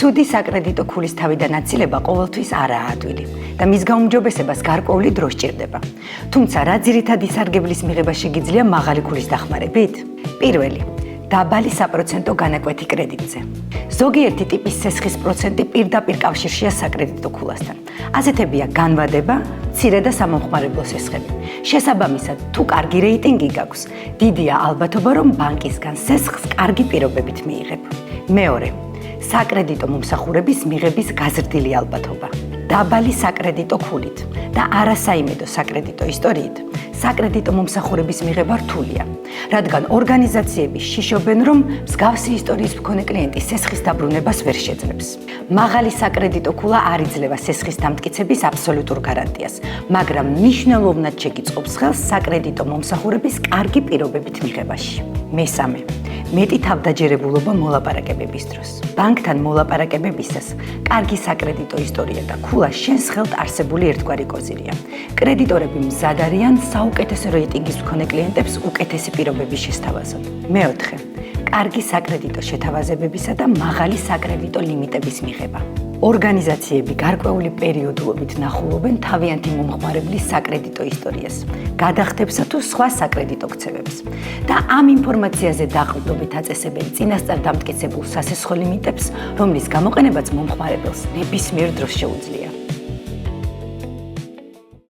ცუდი საკრედიტო ქულის თავიდან აცილება ყოველთვის არაა ადვილი და მის გაუმჯობესებას გარკვეული დრო სჭირდება. თუმცა რა ძირითადი სარგებლის მიღება შეგიძლია მაღალი ქულის დახმარებით? პირველი, დაბალი საპროცენტო განაკვეთი კრედიტზე. ზოგიერთი ტიპის სესხის პროცენტი პირდაპირ კავშირშია საკრედიტო ქულასთან. ასეთებია განვადება, მცირე და სამომხმარებლო სესხები. შესაბამისად, თუ კარგი რეიტინგი გაქვს, დიდია ალბათობა, რომ ბანკისგან სესხს კარგი პირობებით მიიღებ. მეორე, საკრედიტო მომსახურების მიღების გაზრდილი ალბათობა. დაბალი საკრედიტო ქულით და არასაიმედო საკრედიტო ისტორიით საკრედიტო მომსახურების მიღება რთულია, რადგან ორგანიზაციები შიშობენ, რომ მსგავსი ისტორიის მქონე კლიენტი სესხის დაბრუნებას ვერ შეძლებს. მაღალი საკრედიტო ქულა არ იძლევა სესხის დამტკიცების აბსოლუტურ გარანტიას, მაგრამ მნიშვნელოვნად შეგიწყობს ხელს საკრედიტო მომსახურების კარგი პირობებით მიღებაში. მესამე, მეტი თავდაჯერებულობა მოლაპარაკებების დროს. ბანკთან მოლაპარაკებებისას კარგი საკრედიტო ისტორია და ქულა შენს ხელთ არსებული ერთგვარი კოზირია. კრედიტორები მზად არიან საუკეთესო რეიტინგის მქონე კლიენტებს უკეთესი პირობების შესთავაზოთ. მეოთხე, კარგი საკრედიტო შეთავაზებებისა და მაღალი საკრედიტო ლიმიტების მიღება. ორგანიზაციები გარკვეული პერიოდულობით ნახულობენ თავიანთი მომხმარებლის საკრედიტო ისტორიას, გადახდებსა თუ სხვა საკრედიტო ქცევებს და ამ ინფორმაციაზე დაყრდნობით აწესებენ წინასწარ დამტკიცებულ სასესხო ლიმიტებს, რომლის გამოყენებაც მომხმარებელს ნებისმიერ დროს შეუძლია.